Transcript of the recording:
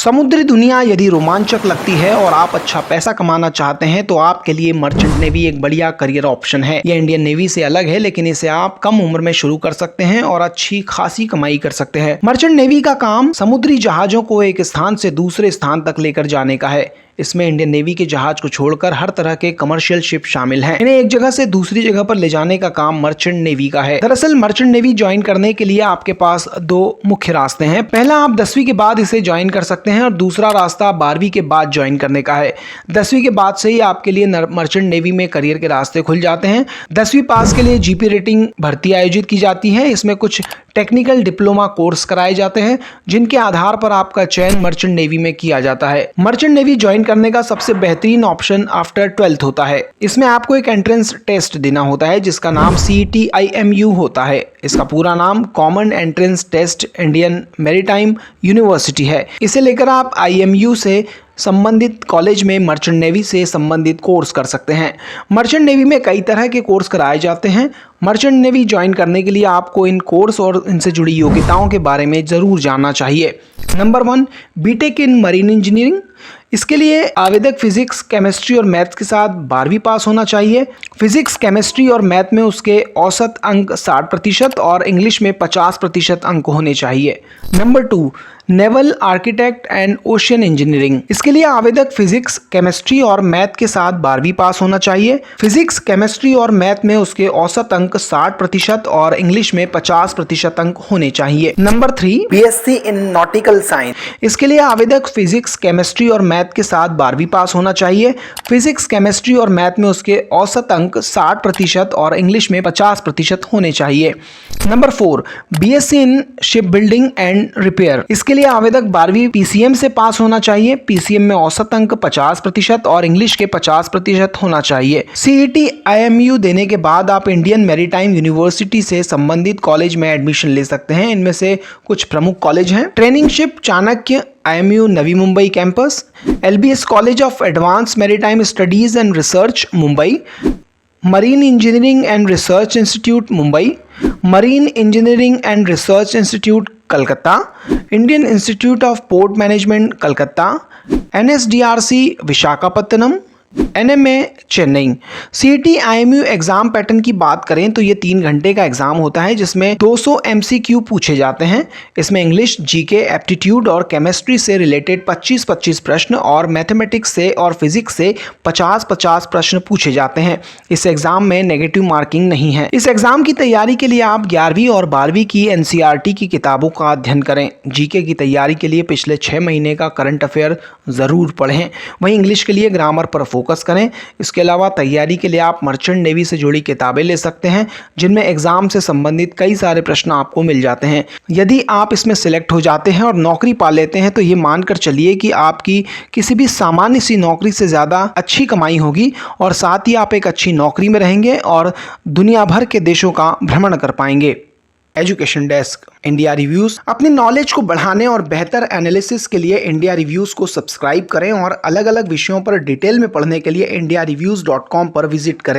समुद्री दुनिया यदि रोमांचक लगती है और आप अच्छा पैसा कमाना चाहते हैं तो आपके लिए मर्चेंट नेवी एक बढ़िया करियर ऑप्शन है। यह इंडियन नेवी से अलग है, लेकिन इसे आप कम उम्र में शुरू कर सकते हैं और अच्छी खासी कमाई कर सकते हैं। मर्चेंट नेवी का काम समुद्री जहाजों को एक स्थान से दूसरे स्थान तक लेकर जाने का है। इसमें इंडियन नेवी के जहाज को छोड़कर हर तरह के कमर्शियल शिप शामिल हैं। इन्हें एक जगह से दूसरी जगह पर ले जाने का काम मर्चेंट नेवी का है। दरअसल मर्चेंट नेवी ज्वाइन करने के लिए आपके पास दो मुख्य रास्ते हैं। पहला, आप 10वीं के बाद इसे ज्वाइन कर सकते हैं और दूसरा रास्ता 12वीं के बाद ज्वाइन करने का है। 10वीं के बाद से ही आपके लिए मर्चेंट नेवी में करियर के रास्ते खुल जाते हैं। 10वीं पास के लिए जीपी रेटिंग भर्ती आयोजित की जाती है। इसमें कुछ टेक्निकल डिप्लोमा कोर्स कराए जाते हैं जिनके आधार पर आपका चयन मर्चेंट नेवी में किया जाता है। मर्चेंट नेवी ज्वाइन करने का सबसे बेहतरीन ऑप्शन आफ्टर 12th होता है। इसमें आपको एक एंट्रेंस टेस्ट देना होता है जिसका नाम CET-IMU होता है। इसका पूरा नाम common entrance test Indian maritime university है। इसे लेकर आप IMU से संबंधित कॉलेज में मर्चेंट नेवी से संबंधित कोर्स कर सकते हैं। मर्चेंट नेवी में कई तरह के कोर्स कराए जाते हैं। मर्चेंट नेवी ज्वाइन करने के लिए आपको इन कोर्स और इनसे जुड़ी योग्यताओं के बारे में ज़रूर जानना चाहिए। Number 1, BTech in marine engineering. इसके लिए आवेदक फिजिक्स, केमिस्ट्री और मैथ्स के साथ 12वीं पास होना चाहिए। फिजिक्स, केमिस्ट्री और मैथ में उसके औसत अंक 60% और इंग्लिश में 50% अंक होने चाहिए। Number 2, naval architect and ocean engineering. इसके लिए आवेदक फिजिक्स, केमिस्ट्री और मैथ के साथ 12वीं पास होना चाहिए। फिजिक्स, केमिस्ट्री और मैथ में उसके औसत अंक 60% और इंग्लिश में 50% अंक होने चाहिए। Number 3, BSc in nautical science. इसके लिए आवेदक फिजिक्स, केमिस्ट्री और मैथ के साथ 12वीं पास होना चाहिए। फिजिक्स, केमिस्ट्री और मैथ में उसके औसत अंक 60% और इंग्लिश में 50% होने चाहिए। Number 4, BSc in ship building and repair. इसके लिए आवेदक 12वीं PCM से पास होना चाहिए। PCM में औसत अंक 50% और इंग्लिश के 50% होना चाहिए। CET-IMU देने के बाद आप इंडियन मैरीटाइम यूनिवर्सिटी से संबंधित कॉलेज में एडमिशन ले सकते हैं। इनमें से कुछ प्रमुख कॉलेज हैं: training ship Chanakya, IMU Navi Mumbai campus, LBS college of advance maritime studies and research Mumbai, marine engineering and research institute Mumbai, marine engineering and research institute Calcutta, Indian institute of port management Calcutta, NSDRC Visakhapatnam, NMA Chennai. CET-IMU exam pattern की बात करें तो ये 3 घंटे का exam होता है जिसमें 200 MCQ पूछे जाते हैं। इसमें इंग्लिश, GK, एप्टीट्यूड और केमिस्ट्री से रिलेटेड 25-25 प्रश्न और मैथमेटिक्स से और फिजिक्स से 50-50 प्रश्न पूछे जाते हैं। इस एग्जाम में नेगेटिव मार्किंग नहीं है। इस एग्जाम की तैयारी के लिए आप 11वीं और 12वीं की NCERT की किताबों का अध्ययन करें। GK की तैयारी के लिए पिछले 6 महीने का करंट अफेयर ज़रूर पढ़ें। वहीं इंग्लिश के लिए ग्रामर पर फोकस करें। इसके अलावा तैयारी के लिए आप मर्चेंट नेवी से जुड़ी किताबें ले सकते हैं जिनमें एग्जाम से संबंधित कई सारे प्रश्न आपको मिल जाते हैं। यदि आप इसमें सिलेक्ट हो जाते हैं और नौकरी पा लेते हैं तो ये मानकर चलिए कि आपकी किसी भी सामान्य सी नौकरी से ज़्यादा अच्छी कमाई होगी और साथ ही आप एक अच्छी नौकरी में रहेंगे और दुनिया भर के देशों का भ्रमण कर पाएंगे। Education desk, India reviews. अपनी नॉलेज को बढ़ाने और बेहतर एनालिसिस के लिए इंडिया रिव्यूज़ को सब्सक्राइब करें और अलग अलग विषयों पर डिटेल में पढ़ने के लिए indiareviews.com पर विजिट करें।